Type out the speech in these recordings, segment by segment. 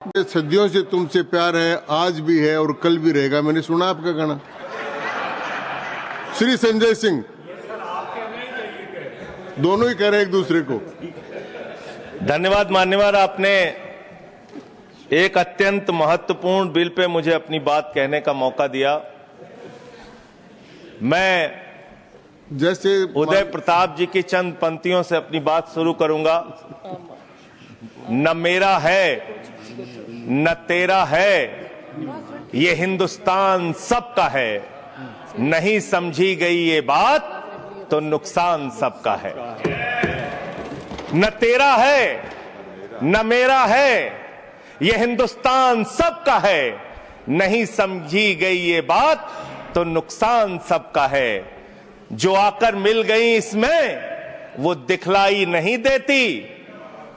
सदियों से तुमसे प्यार है, आज भी है और कल भी रहेगा। मैंने सुना आपका गाना। श्री संजय सिंह दोनों ही कह रहे हैं एक दूसरे को। धन्यवाद मान्यवर, आपने एक अत्यंत महत्वपूर्ण बिल पे मुझे अपनी बात कहने का मौका दिया। मैं जैसे उदय प्रताप जी की चंद पंक्तियों से अपनी बात शुरू करूंगा। न मेरा है न तेरा है, ये हिंदुस्तान सबका है। नहीं समझी गई ये बात तो नुकसान सबका है। न तेरा है न मेरा है, ये हिंदुस्तान सबका है। नहीं समझी गई ये बात तो नुकसान सबका है। जो आकर मिल गई इसमें वो दिखलाई नहीं देती,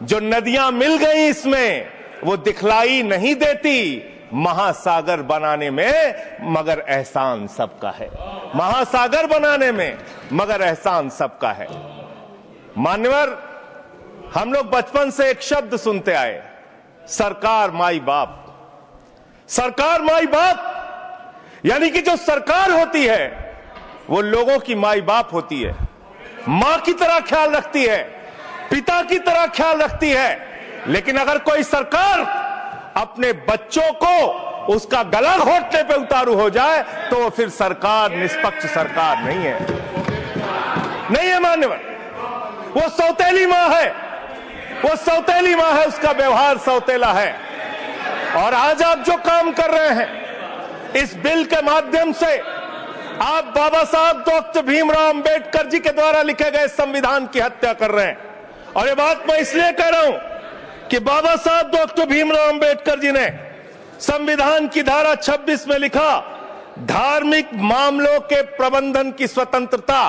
जो नदियां मिल गई इसमें वो दिखलाई नहीं देती। महासागर बनाने में मगर एहसान सबका है। महासागर बनाने में मगर एहसान सबका है। मान्यवर, हम लोग बचपन से एक शब्द सुनते आए, सरकार माई बाप। सरकार माई बाप यानी कि जो सरकार होती है वो लोगों की माई बाप होती है, मां की तरह ख्याल रखती है, पिता की तरह ख्याल रखती है। लेकिन अगर कोई सरकार अपने बच्चों को उसका गला घोटने पे उतारू हो जाए तो वो फिर सरकार निष्पक्ष सरकार नहीं है। नहीं है मान्यवर, वो सौतेली मां है, वो सौतेली मां है, उसका व्यवहार सौतेला है। और आज आप जो काम कर रहे हैं इस बिल के माध्यम से, आप बाबा साहब डॉक्टर भीमराव अंबेडकर जी के द्वारा लिखे गए संविधान की हत्या कर रहे हैं। और ये बात मैं इसलिए कह रहा हूं कि बाबा साहब डॉक्टर भीमराव अंबेडकर जी ने संविधान की धारा 26 में लिखा, धार्मिक मामलों के प्रबंधन की स्वतंत्रता,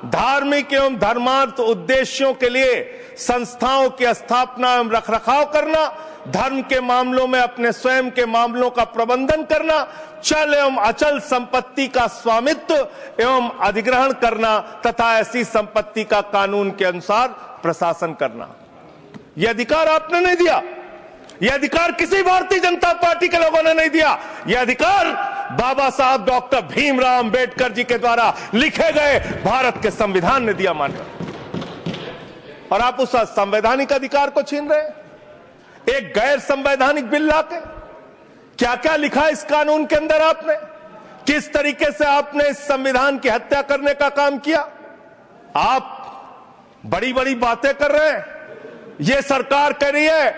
धार्मिक एवं धर्मार्थ उद्देश्यों के लिए संस्थाओं की स्थापना एवं रखरखाव करना, धर्म के मामलों में अपने स्वयं के मामलों का प्रबंधन करना, चल एवं अचल संपत्ति का स्वामित्व एवं अधिग्रहण करना तथा ऐसी संपत्ति का कानून के अनुसार प्रशासन करना। यह अधिकार आपने नहीं दिया, यह अधिकार किसी भारतीय जनता पार्टी के लोगों ने नहीं दिया। यह अधिकार बाबा साहब डॉक्टर भीमराव अंबेडकर जी के द्वारा लिखे गए भारत के संविधान ने दिया। मानकर और आप उस संवैधानिक अधिकार को छीन रहे हैं एक गैर संवैधानिक बिल लाके। क्या क्या लिखा इस कानून के अंदर आपने, किस तरीके से आपने इस संविधान की हत्या करने का काम किया। आप बड़ी बड़ी बातें कर रहे हैं। ये सरकार कह रही है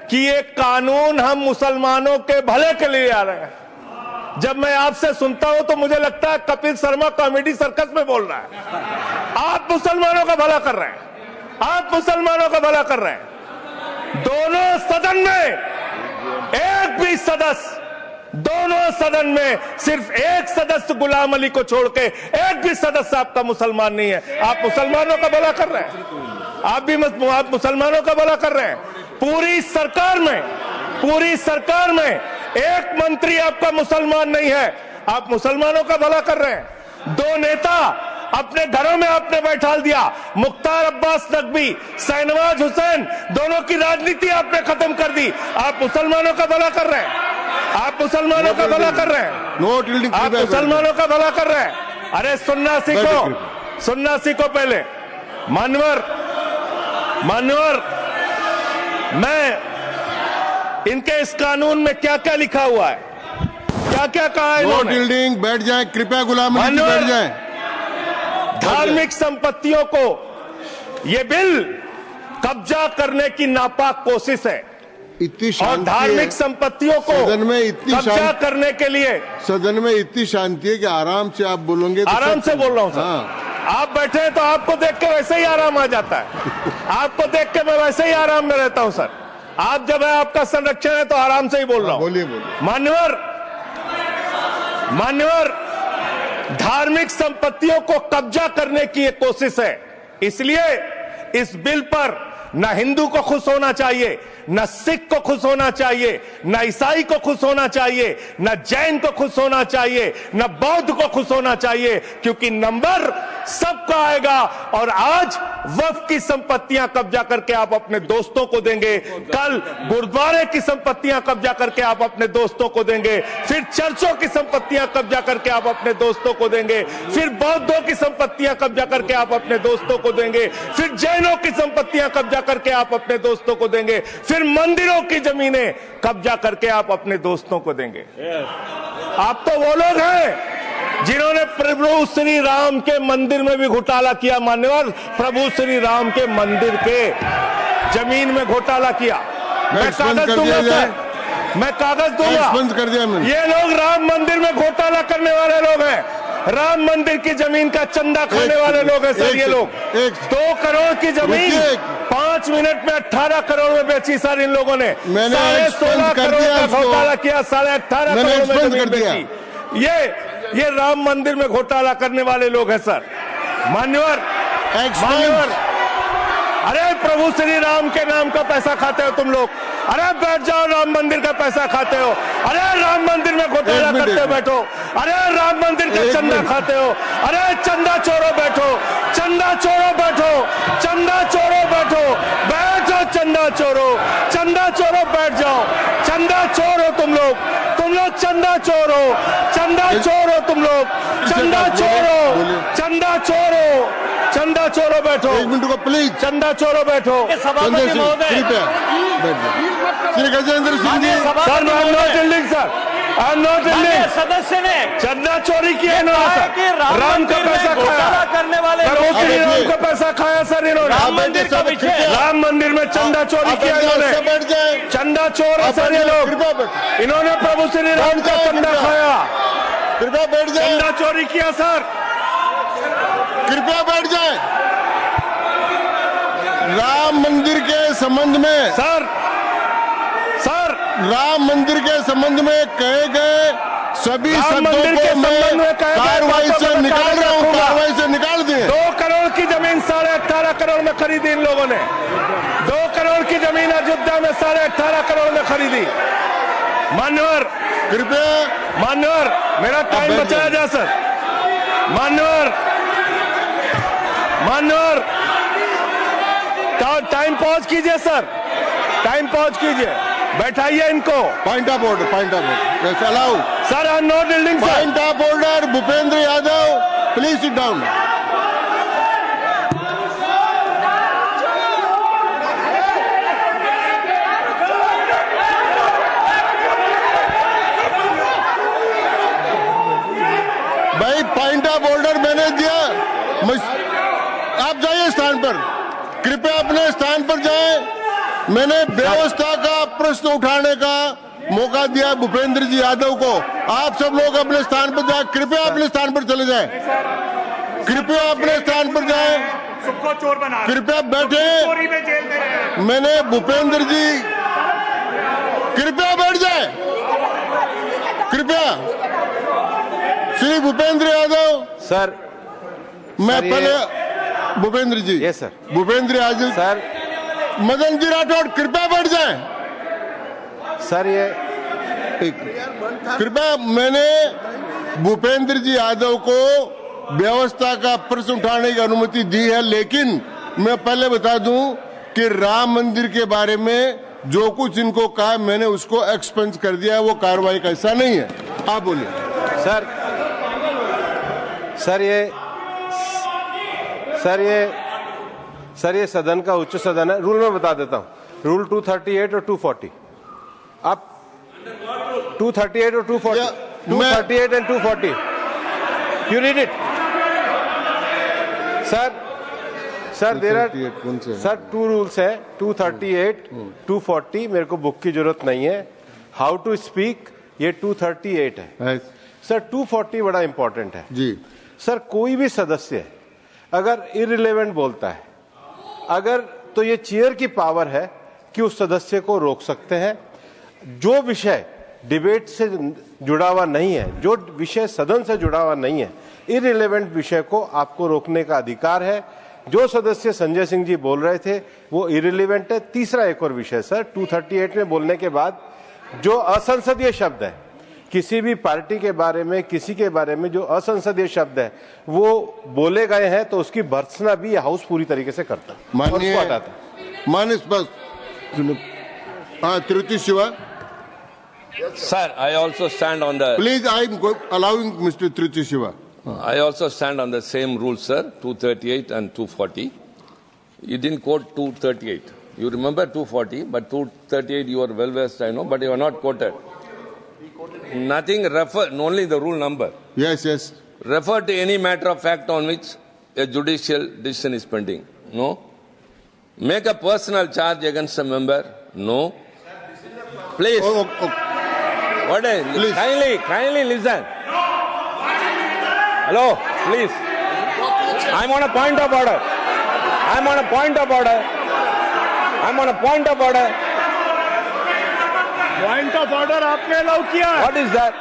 कि ये कानून हम मुसलमानों के भले के लिए आ रहे हैं। जब मैं आपसे सुनता हूं तो मुझे लगता है कपिल शर्मा कॉमेडी सर्कस में बोल रहा है। आप मुसलमानों का भला कर रहे हैं, आप मुसलमानों का भला कर रहे हैं। दोनों सदन में एक भी सदस्य, दोनों सदन में सिर्फ एक सदस्य गुलाम अली को छोड़ के एक भी सदस्य आपका मुसलमान नहीं है। आप मुसलमानों का भला कर रहे हैं, आप मुसलमानों का भला कर रहे हैं। पूरी सरकार में एक मंत्री आपका मुसलमान नहीं है, आप मुसलमानों का भला कर रहे हैं। दो नेता अपने घरों में आपने बैठा दिया, मुख्तार अब्बास नकवी, शाहनवाज हुसैन, दोनों की राजनीति आपने खत्म कर दी। आप मुसलमानों का भला कर रहे हैं, आप मुसलमानों का भला कर रहे हैं, आप मुसलमानों का भला कर रहे हैं। अरे सुनना सीखो, सुनना सीखो पहले। मान्यवर, मैं इनके इस कानून में क्या क्या लिखा हुआ है, क्या क्या कहा है इन्होंने। बैठ जाए कृपया, गुलाम अली बैठ जाए। धार्मिक संपत्तियों को यह बिल कब्जा करने की नापाक कोशिश है। इतनी और धार्मिक संपत्तियों को सदन में इतनी कब्जा करने के लिए सदन में इतनी शांति है कि आराम से आप बोलोगे तो आराम से बोल रहा हूं सर। हाँ। आप बैठे हैं तो आपको देख के वैसे ही आराम आ जाता है। आपको देख के मैं वैसे ही आराम में रहता हूं सर। आप जब है आपका संरक्षण है तो आराम से ही बोल रहा हूं। बोलिए। मान्यवर, धार्मिक संपत्तियों को कब्जा करने की एक कोशिश है। इसलिए इस बिल पर न हिंदू को खुश होना चाहिए, न सिख को खुश होना चाहिए, न ईसाई को खुश होना चाहिए, न जैन को खुश होना चाहिए, न बौद्ध को खुश होना चाहिए, क्योंकि नंबर सबका आएगा। और आज वक्फ की संपत्तियां कब्जा करके आप अपने दोस्तों को देंगे, कल गुरुद्वारे की संपत्तियां कब्जा करके आप अपने दोस्तों को देंगे, फिर चर्चों की संपत्तियां कब्जा करके आप अपने दोस्तों को देंगे, फिर बौद्धों की संपत्तियां कब्जा करके आप अपने दोस्तों को देंगे, फिर जैनों की संपत्तियां कब्जा करके आप अपने दोस्तों को देंगे, फिर मंदिरों की जमीनें कब्जा करके आप अपने दोस्तों को देंगे। आप तो वो लोग हैं जिन्होंने प्रभु श्री राम के मंदिर में भी घोटाला किया। मान्यवर, प्रभु श्री राम के मंदिर के जमीन में घोटाला किया। मैं कागज दूंगा सर, मैं कागज दूंगा। कर दिया मैंने। ये लोग राम मंदिर में घोटाला करने वाले लोग हैं, राम मंदिर की जमीन का चंदा खाने वाले लोग हैं सर। ये लोग 2 करोड़ की जमीन 5 मिनट में 18 करोड़ में बेची सर इन लोगों ने। 16.5 करोड़ का घोटाला किया, 18.5 करोड़ में जमीन बेची। ये राम मंदिर में घोटाला करने वाले लोग हैं सर। मान्यवर, अरे प्रभु श्री राम के नाम का पैसा खाते हो तुम लोग। अरे बैठ जाओ, राम मंदिर का पैसा खाते हो। अरे राम मंदिर में घोटाला करते हो, बैठो। अरे राम मंदिर का चंदा खाते हो। अरे चंदा चोरो बैठो, चंदा चोरो बैठो, चंदा चोरो बैठो, बैठो चंदा चोरो, चंदा चोरो बैठ जाओ। चंदा चोरो तुम लोग चंदा चोरो, चंदा चोरो तुम लोग, चंदा चोरो, चंदा चोरो, चंदा चोरो बैठो। 1 मिनट को प्लीज। चंदा चोरो बैठो। सभापति महोदय, Shri Gajendra Singh ji. Sir, I am not dealing sir, I am not dealing. सदस्य ने चंदा चोरी किया इन्होंने, राम का पैसा खाया, करने वाले राम का पैसा खाया सर इन्होंने। राम मंदिर का विषय, राम मंदिर में चंदा चोरी किया इन्होंने। चंदा चोर है सर ये लोग। इन्होंने प्रभु श्री राम का चंदा खाया। कृपया बैठ जाए। चंदा चोरी किया सर। कृपया बैठ जाए। राम मंदिर के संबंध में सर राम मंदिर के संबंध में कहे गए सभी शब्दों को मैं कार्रवाई से निकाल रहा हूं, कार्रवाई से निकाल दिए। 2 करोड़ की जमीन 18.5 करोड़ में खरीदी इन लोगों ने। 2 करोड़ की जमीन अयोध्या में 18.5 करोड़ में खरीदी। मान्यवर, कृपया मान्यवर, मेरा टाइम बचाया जा सर। मान्यवर, टाइम पॉज कीजिए सर, टाइम पॉज कीजिए, बैठाइए इनको। Point of order, point of order allow sir. I am not dealing sir. Point of order, Bhupendra Yadav please sit down. भाई पॉइंट ऑफ ऑर्डर मैंने दिया, आप जाइए स्थान पर, कृपया अपने स्थान पर जाएं। मैंने व्यवस्था का प्रश्न उठाने का मौका दिया भूपेंद्र जी यादव को। आप सब लोग अपने स्थान पर जाएं, कृपया अपने स्थान पर चले जाएं, कृपया अपने स्थान पर जाएं, कृपया बैठे। मैंने भूपेंद्र जी, कृपया बैठ जाए, कृपया। श्री भूपेंद्र यादव सर, मैं पहले Bhupendra ji, yes sir, Bhupendra Yadav sir, Madan ji Rathore कृपया बैठ जाएं। सर ये कृपया, मैंने भूपेंद्र जी यादव को व्यवस्था का प्रश्न उठाने की अनुमति दी है, लेकिन मैं पहले बता दूं कि राम मंदिर के बारे में जो कुछ इनको कहा मैंने उसको एक्सपेंस कर दिया है, वो कार्रवाई का हिस्सा नहीं है। आप बोलिए सर। सर ये सदन का उच्च सदन है। रूल में बता देता हूं, रूल 238 और 240। आप 238 और 240, 238 and 240, you read it sir. There are sir 2 rules है, 238, 240। मेरे को बुक की जरूरत नहीं है। हाउ टू स्पीक ये 238 है सर। 240 बड़ा इंपॉर्टेंट है जी सर। कोई भी सदस्य अगर इररिलेवेंट बोलता है, अगर तो ये चेयर की पावर है कि उस सदस्य को रोक सकते हैं। जो विषय डिबेट से जुड़ा हुआ नहीं है, जो विषय सदन से जुड़ा हुआ नहीं है, इररिलेवेंट विषय को आपको रोकने का अधिकार है। जो सदस्य संजय सिंह जी बोल रहे थे वो इररिलेवेंट है। तीसरा एक और विषय सर, 238 में बोलने के बाद जो असंसदीय शब्द है किसी भी पार्टी के बारे में, किसी के बारे में जो असंसदीय शब्द है वो बोले गए हैं तो उसकी भर्त्सना भी ये हाउस पूरी तरीके से करता है, माननीय और उसको हटाता है। माननीय स्पष्ट हाँ Tiruchi Shiva Sir, I also stand on the. Please I am allowing mister Tiruchi Shiva I also stand on the same rule, sir. 238 and 240. You didn't quote 238. You remember 240, but 238 you are well versed, I know, but you are not quoted. Nothing refer, only the rule number. yes Refer to any matter of fact on which a judicial decision is pending. No. Make a personal charge against a member. No. Please. What is? Please. Kindly listen. Hello, please. I'm on a point of order. I'm on a point of order. I'm on a point of order. Point of order आपने allow किया है। What is that?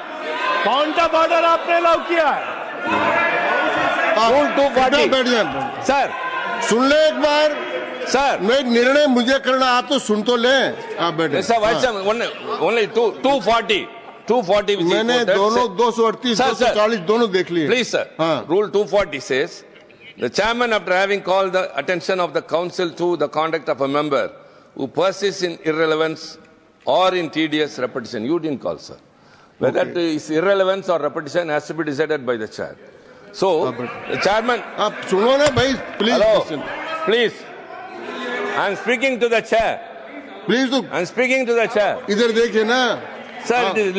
Point of order आपने allow किया है। Rule 240. बैठ जाए Sir, सुन ले एक बार sir. मैं निर्णय मुझे करना, आप तो सुन तो ले, आप बैठे Mr. Vice Chairman, only 240. 240 which is मैंने quoted, दोनों say- 238 Sir, sir. 240 दोनों देख लिए। Please, sir. हाँ। Rule 240 says, the chairman, after having called the attention of the council to the conduct of a member who persists in irrelevance or in tedious repetition, you didn't call, sir. Whether it is irrelevance or repetition has to be decided by the chair. So, the chairman, आप सुनो ना भाई, please hello, please. I am speaking to the chair. Please तो I am speaking to the chair. इधर देखिए ना। Sir, it is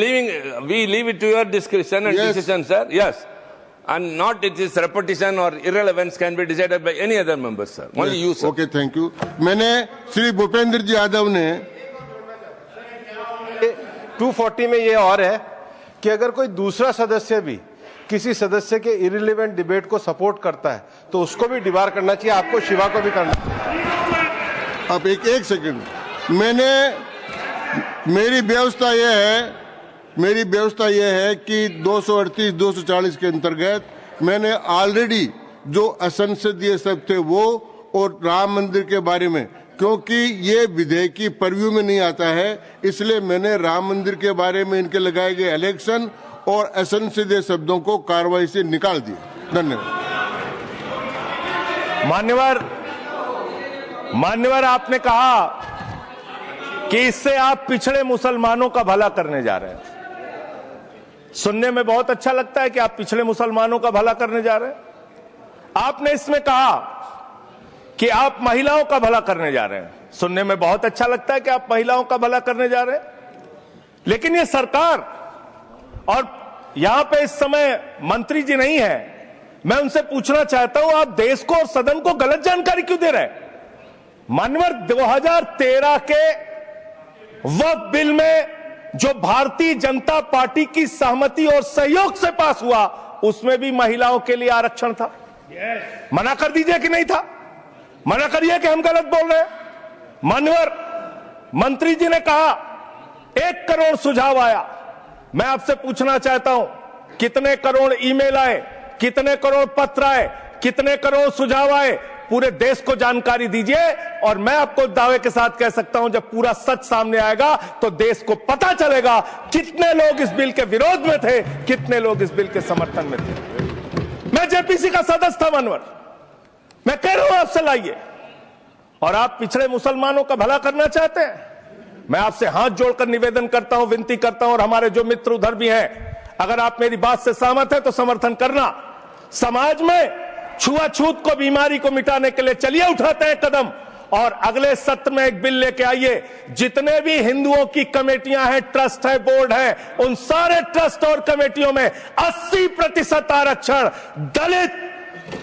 we leave it to your discretion and Yes. decision, sir. Yes. And not it is repetition or irrelevance can be decided by any other member, sir. Only you, sir. Okay thank you. मैंने श्री भूपेंद्र जी यादव ने 240 में ये और है कि अगर कोई दूसरा सदस्य भी किसी सदस्य के इरिलेवेंट डिबेट को सपोर्ट करता है तो उसको भी डिबार करना चाहिए, आपको शिवा को भी करना चाहिए। अब एक सेकंड, मेरी व्यवस्था यह है कि 238 240 के अंतर्गत मैंने ऑलरेडी जो असंसदीय सब थे वो और राम मंदिर के बारे में, क्योंकि ये विधेयक की परव्यू में नहीं आता है, इसलिए मैंने राम मंदिर के बारे में इनके लगाए गए इलेक्शन और असंसदीय शब्दों को कार्रवाई से निकाल दिया। धन्यवाद। मान्यवर आपने कहा कि इससे आप पिछड़े मुसलमानों का भला करने जा रहे हैं। सुनने में बहुत अच्छा लगता है कि आप पिछड़े मुसलमानों का भला करने जा रहे हैं। आपने इसमें कहा कि आप महिलाओं का भला करने जा रहे हैं। सुनने में बहुत अच्छा लगता है कि आप महिलाओं का भला करने जा रहे हैं, लेकिन ये सरकार और यहां पे इस समय मंत्री जी नहीं है, मैं उनसे पूछना चाहता हूं, आप देश को और सदन को गलत जानकारी क्यों दे रहे हैं? मानवर 2013 के वक्फ बिल में जो भारतीय जनता पार्टी की सहमति और सहयोग से पास हुआ, उसमें भी महिलाओं के लिए आरक्षण था। मना कर दीजिए कि नहीं था? मना करिए कि हम गलत बोल रहे हैं। मानवर मंत्री जी ने कहा 1 करोड़ सुझाव आया। मैं आपसे पूछना चाहता हूं, कितने करोड़ ईमेल आए, कितने करोड़ पत्र आए, कितने करोड़ सुझाव आए? पूरे देश को जानकारी दीजिए और मैं आपको दावे के साथ कह सकता हूं, जब पूरा सच सामने आएगा तो देश को पता चलेगा कितने लोग इस बिल के विरोध में थे, कितने लोग इस बिल के समर्थन में थे। मैं जेपीसी का सदस्य था मानवर, मैं कह रहा हूं आपसे लाइए। और आप पिछड़े मुसलमानों का भला करना चाहते हैं, मैं आपसे हाथ जोड़कर निवेदन करता हूं, विनती करता हूं, और हमारे जो मित्र उधर भी हैं, अगर आप मेरी बात से सहमत हैं तो समर्थन करना। समाज में छुआछूत को, बीमारी को मिटाने के लिए चलिए उठाते हैं कदम, और अगले सत्र में एक बिल लेके आइए। जितने भी हिंदुओं की कमेटियां हैं, ट्रस्ट है, बोर्ड है, उन सारे ट्रस्ट और कमेटियों में 80% आरक्षण दलित,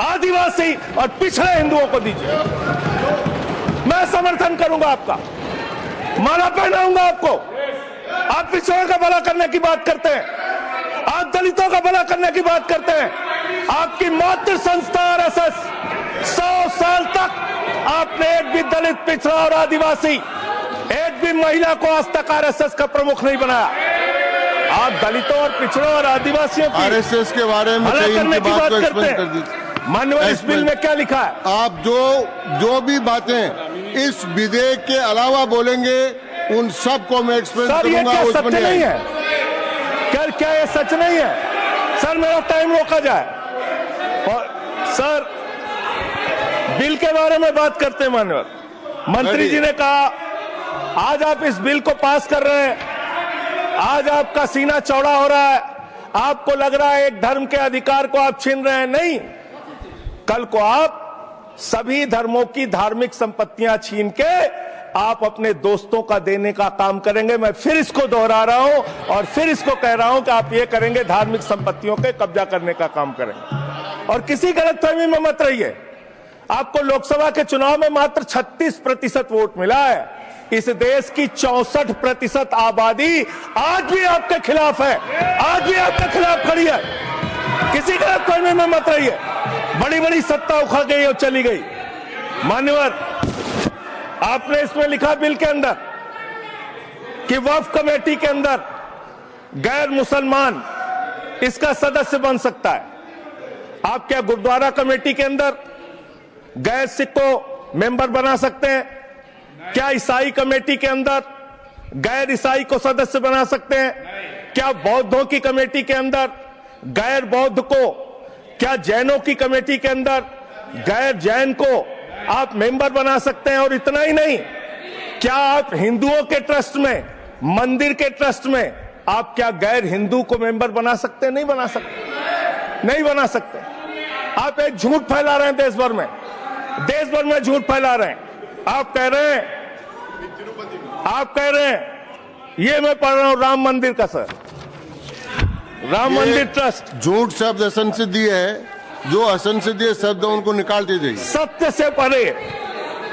आदिवासी और पिछड़े हिंदुओं को दीजिए। मैं समर्थन करूंगा आपका, माला पहनाऊंगा आपको। आप पिछड़ों का भला करने की बात करते हैं, आप दलितों का भला करने की बात करते हैं। आपकी मातृ संस्था आरएसएस 100 साल तक आपने एक भी दलित, पिछड़ा और आदिवासी, एक भी महिला को आज तक आरएसएस का प्रमुख नहीं बनाया। आप दलितों और पिछड़ों और आदिवासियों की आरएसएस के बारे में भला करने की बात करते कर हैं। दीजिए। मानवर इस बिल में क्या लिखा है? आप जो भी बातें इस विधेयक के अलावा बोलेंगे, उन सब को मैं एक्सप्लेन सर, ये करूंगा। क्या उसमें सत्य नहीं है? क्या सर क्या ये सच नहीं है? सर मेरा टाइम रोका जाए। और सर बिल के बारे में बात करते हैं माननीय मंत्री जी ने कहा आज आप इस बिल को पास कर रहे हैं, आज आपका सीना चौड़ा हो रहा है, आपको लग रहा है एक धर्म के अधिकार को आप छीन रहे हैं। नहीं, कल को आप सभी धर्मों की धार्मिक संपत्तियां छीन के आप अपने दोस्तों का देने का काम करेंगे। मैं फिर इसको दोहरा रहा हूं और फिर इसको कह रहा हूं कि आप ये करेंगे, धार्मिक संपत्तियों के कब्जा करने का काम करेंगे। और किसी गलतफहमी में मत रहिए। आपको लोकसभा के चुनाव में मात्र 36% वोट मिला है। इस देश की 64% आबादी आज भी आपके खिलाफ है, आज भी आपके खिलाफ खड़ी है। किसी गलतफहमी में मत रहिए। बड़ी बड़ी सत्ता उखड़ गई और चली गई। मान्यवर, आपने इसमें लिखा बिल के अंदर कि वक्फ कमेटी के अंदर गैर मुसलमान इसका सदस्य बन सकता है। आप क्या गुरुद्वारा कमेटी के अंदर गैर सिख को मेंबर बना सकते हैं? क्या ईसाई कमेटी के अंदर गैर ईसाई को सदस्य बना सकते हैं? क्या बौद्धों की कमेटी के अंदर गैर बौद्ध को, क्या जैनों की कमेटी के अंदर गैर जैन को आप मेंबर बना सकते हैं? और इतना ही नहीं, क्या आप हिंदुओं के ट्रस्ट में, मंदिर के ट्रस्ट में आप क्या गैर हिंदू को मेंबर बना सकते हैं? नहीं बना सकते, नहीं बना सकते। आप एक झूठ फैला रहे हैं देश भर में, देश भर में झूठ फैला रहे हैं। आप कह रहे हैं ये मैं पढ़ रहा हूं राम मंदिर का, सर, राम मंदिर ट्रस्ट। झूठ शब्द असंसदीय है, जो असंसदीय शब्द उनको निकाल दीजिए। सत्य से परे,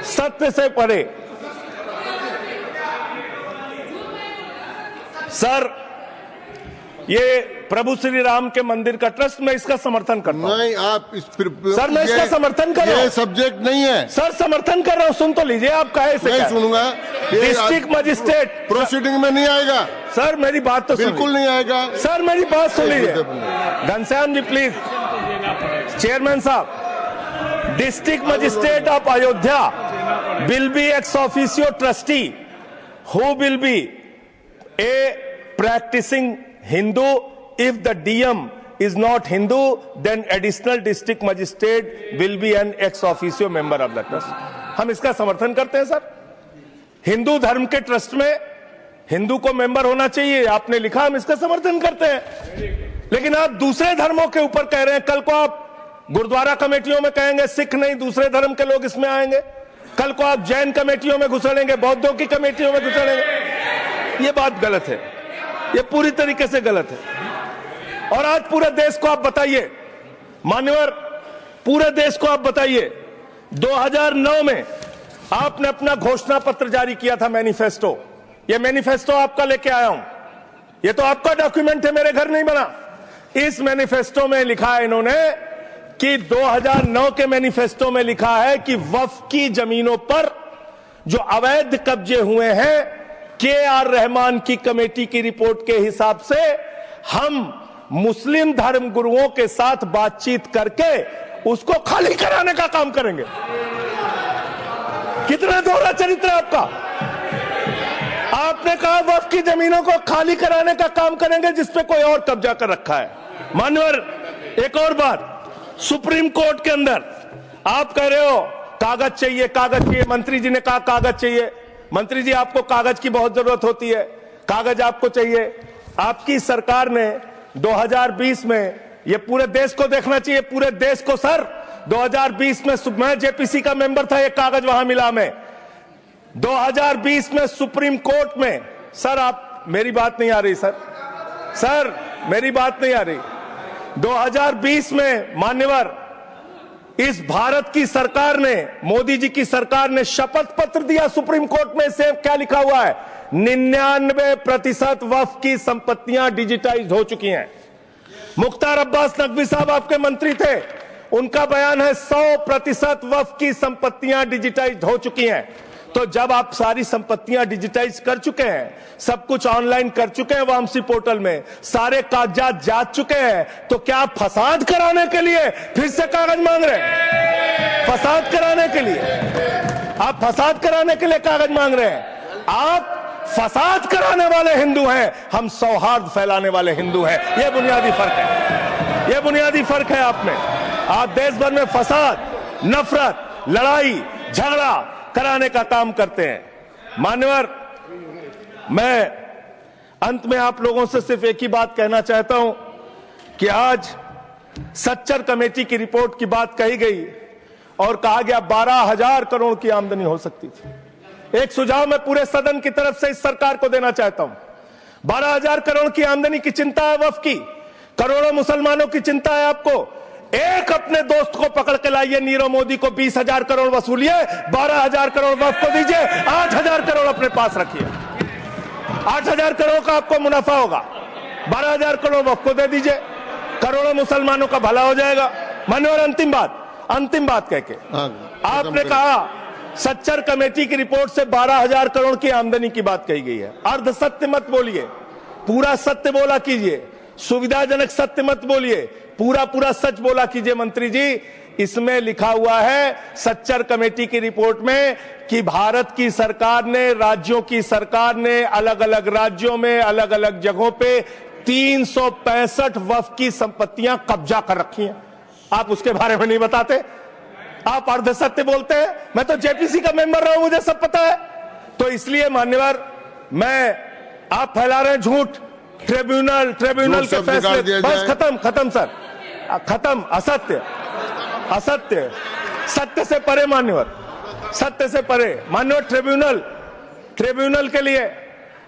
सत्य से परे। सर ये प्रभु श्री राम के मंदिर का ट्रस्ट, मैं इसका समर्थन करता हूं। नहीं, आप सर मैं इसका समर्थन कर रहा हूं। ये सब्जेक्ट नहीं है सर, समर्थन कर रहा हूं। सुन तो लीजिए, आप कहे से नहीं सुनूंगा। डिस्ट्रिक्ट मजिस्ट्रेट प्रोसीडिंग में नहीं आएगा सर, मेरी बात तो बिल्कुल नहीं आएगा। सर मेरी बात सुन लीजिए। घनश्याम जी प्लीज, चेयरमैन साहब, district magistrate of Ayodhya will be ex officio trustee who will be a practising Hindu. If the DM is not Hindu, then additional district magistrate will be an ex officio member of the trust. हम इसका समर्थन करते हैं sir. Hindu धर्म के trust में हिंदू को member होना चाहिए, आपने लिखा, हम इसका समर्थन करते हैं। लेकिन आप दूसरे धर्मों के ऊपर कह रहे हैं। कल को आप गुरुद्वारा कमेटियों में कहेंगे सिख नहीं, दूसरे धर्म के लोग इसमें आएंगे। कल को आप जैन कमेटियों में घुसड़ेंगे, बौद्धों की कमेटियों में घुसड़ेंगे। ये बात गलत है, ये पूरी तरीके से गलत है। और आज पूरे देश को आप बताइए, मान्यवर, पूरे देश को आप बताइए, 2009 में आपने अपना घोषणा पत्र जारी किया था, मैनिफेस्टो। ये मैनिफेस्टो आपका लेके आया हूं, ये तो आपका डॉक्यूमेंट है, मेरे घर नहीं बना। इस मैनिफेस्टो में लिखा है इन्होंने कि 2009 के मैनिफेस्टो में लिखा है कि वक्फ की जमीनों पर जो अवैध कब्जे हुए हैं, के.आर. रहमान की कमेटी की रिपोर्ट के हिसाब से हम मुस्लिम धर्म गुरुओं के साथ बातचीत करके उसको खाली कराने का काम करेंगे। कितना दोहरा चरित्र है आपका। आपने कहा वक्फ की जमीनों को खाली कराने का काम करेंगे जिसपे कोई और कब्जा कर रखा है। मान्यवर, एक और बात, सुप्रीम कोर्ट के अंदर आप कह रहे हो कागज चाहिए, कागज चाहिए। मंत्री जी ने कहा कागज चाहिए। मंत्री जी, आपको कागज की बहुत जरूरत होती है, कागज आपको चाहिए। आपकी सरकार ने 2020 में, ये पूरे देश को देखना चाहिए, पूरे देश को सर, 2020 में मैं जेपीसी का मेंबर था, ये कागज वहां मिला हमें। 2020 में सुप्रीम कोर्ट में, सर आप, मेरी बात नहीं आ रही सर, सर मेरी बात नहीं आ रही। 2020 में मान्यवर, इस भारत की सरकार ने, मोदी जी की सरकार ने शपथ पत्र दिया सुप्रीम कोर्ट में। से क्या लिखा हुआ है? 99% वक्फ की संपत्तियां डिजिटाइज हो चुकी हैं। मुख्तार अब्बास नकवी साहब आपके मंत्री थे, उनका बयान है 100% वक्फ की संपत्तियां डिजिटाइज हो चुकी हैं। तो जब आप सारी संपत्तियां डिजिटाइज कर चुके हैं, सब कुछ ऑनलाइन कर चुके हैं वामसी पोर्टल में, सारे कागजात जांच चुके हैं, तो क्या आप फसाद कराने के लिए फिर से कागज मांग रहे हैं? फसाद कराने के लिए, आप फसाद कराने के लिए कागज मांग रहे हैं। आप फसाद कराने वाले हिंदू हैं, हम सौहार्द फैलाने वाले हिंदू हैं। यह बुनियादी फर्क है, यह बुनियादी फर्क है। आप देश भर में फसाद, नफरत, लड़ाई झगड़ा कराने का काम करते हैं। मान्यवर, मैं अंत में आप लोगों से सिर्फ एक ही बात कहना चाहता हूं कि आज सच्चर कमेटी की रिपोर्ट की बात कही गई और कहा गया 12,000 करोड़ की आमदनी हो सकती थी। एक सुझाव मैं पूरे सदन की तरफ से इस सरकार को देना चाहता हूं। 12,000 करोड़ की आमदनी की चिंता है वक्फ की, करोड़ों मुसलमानों की चिंता है आपको। एक अपने दोस्त को पकड़ के लाइए, नीरव मोदी को 20,000 करोड़ वसूलिए, 12,000 करोड़ वक्फ को दीजिए, 8,000 करोड़ अपने पास रखिए। 8,000 करोड़ का आपको मुनाफा होगा, 12,000 करोड़ वक्फ को दे दीजिए, करोड़ों मुसलमानों का भला हो जाएगा। मान्यवर, अंतिम बात कह के आपने कहा सच्चर कमेटी की रिपोर्ट से 12,000 करोड़ की आमदनी की बात कही गई है। अर्ध सत्य मत बोलिए, पूरा सत्य बोला कीजिए। सुविधाजनक सत्य मत बोलिए, पूरा सच बोला कीजिए। मंत्री जी, इसमें लिखा हुआ है सच्चर कमेटी की रिपोर्ट में कि भारत की सरकार ने, राज्यों की सरकार ने अलग अलग राज्यों में अलग अलग जगहों पे 365 वक्फ की संपत्तियां कब्जा कर रखी हैं। आप उसके बारे में नहीं बताते, आप अर्ध सत्य बोलते हैं। मैं तो जेपीसी का मेंबर रहा हूं, मुझे सब पता है। तो इसलिए मान्यवर, आप फैला रहे हैं झूठ, ट्रिब्यूनल के फैसले, बस खत्म सर, खत्म। असत्य, सत्य से परे मान्यवर, सत्य से परे मान्यवर।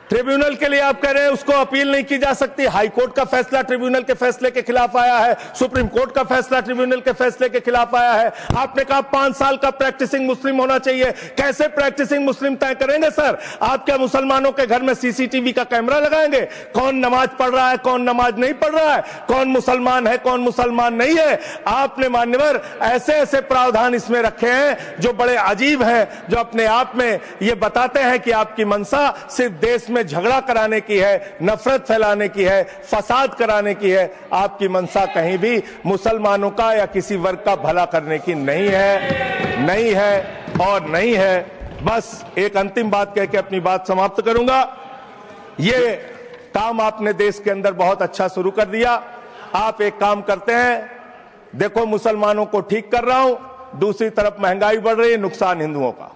ट्रिब्यूनल के लिए आप कह रहे हैं उसको अपील नहीं की जा सकती। हाई कोर्ट का फैसला ट्रिब्यूनल के फैसले के खिलाफ आया है, सुप्रीम कोर्ट का फैसला ट्रिब्यूनल के फैसले के खिलाफ आया है। आपने कहा 5 साल का प्रैक्टिसिंग मुस्लिम होना चाहिए। कैसे प्रैक्टिसिंग मुस्लिम तय करेंगे सर? आप क्या मुसलमानों के घर में सीसीटीवी का कैमरा लगाएंगे? कौन नमाज पढ़ रहा है, कौन नमाज नहीं पढ़ रहा है, कौन मुसलमान है, कौन मुसलमान नहीं है? आपने मान्यवर ऐसे प्रावधान इसमें रखे हैं जो बड़े अजीब हैं, जो अपने आप में ये बताते हैं कि आपकी मंशा सिर्फ देश में झगड़ा कराने की है, नफरत फैलाने की है, फसाद कराने की है। आपकी मंशा कहीं भी मुसलमानों का या किसी वर्ग का भला करने की नहीं है। बस एक अंतिम बात कह के अपनी बात समाप्त करूंगा। ये काम आपने देश के अंदर बहुत अच्छा शुरू कर दिया। आप एक काम करते हैं, देखो मुसलमानों को ठीक कर रहा हूं, दूसरी तरफ महंगाई बढ़ रही है, नुकसान हिंदुओं का।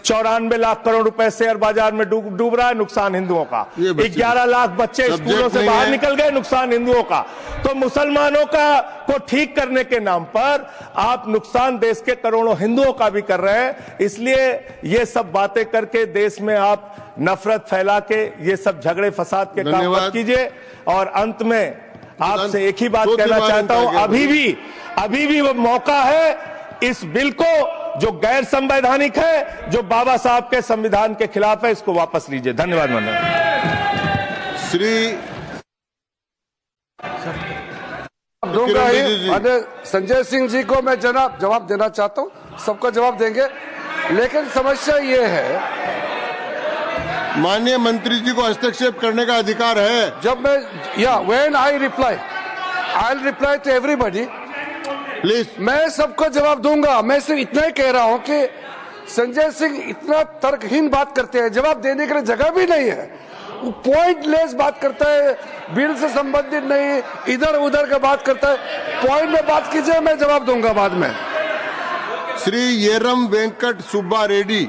94 लाख करोड़ रुपए शेयर बाजार में डूब रहा है, नुकसान हिंदुओं का। 11 लाख बच्चे स्कूलों से बाहर निकल गए, नुकसान हिंदुओं का। तो मुसलमानों को ठीक करने के नाम पर आप नुकसान देश के करोड़ों हिंदुओं का भी कर रहे हैं। इसलिए ये सब बातें करके देश में आप नफरत फैला के ये सब झगड़े फसाद के काम मत कीजिए। और अंत में आपसे एक ही बात कहना चाहता हूं, अभी भी वो मौका है इस बिल को, जो गैर संवैधानिक है, जो बाबा साहब के संविधान के खिलाफ है, इसको वापस लीजिए। धन्यवाद माननीय श्री दूंगा ही। संजय सिंह जी को मैं जवाब देना चाहता हूं, सबका जवाब देंगे, लेकिन समस्या ये है, माननीय मंत्री जी को हस्तक्षेप करने का अधिकार है। जब मैं when I reply to everybody, please. मैं सबको जवाब दूंगा। मैं सिर्फ इतना ही कह रहा हूं कि संजय सिंह इतना तर्कहीन बात करते हैं, जवाब देने के लिए जगह भी नहीं है। वो पॉइंटलेस बात करता है, बिल से संबंधित नहीं, इधर उधर का बात करता है। पॉइंट में बात कीजिए, मैं जवाब दूंगा बाद में। श्री येरम वेंकट सुब्बा रेड्डी।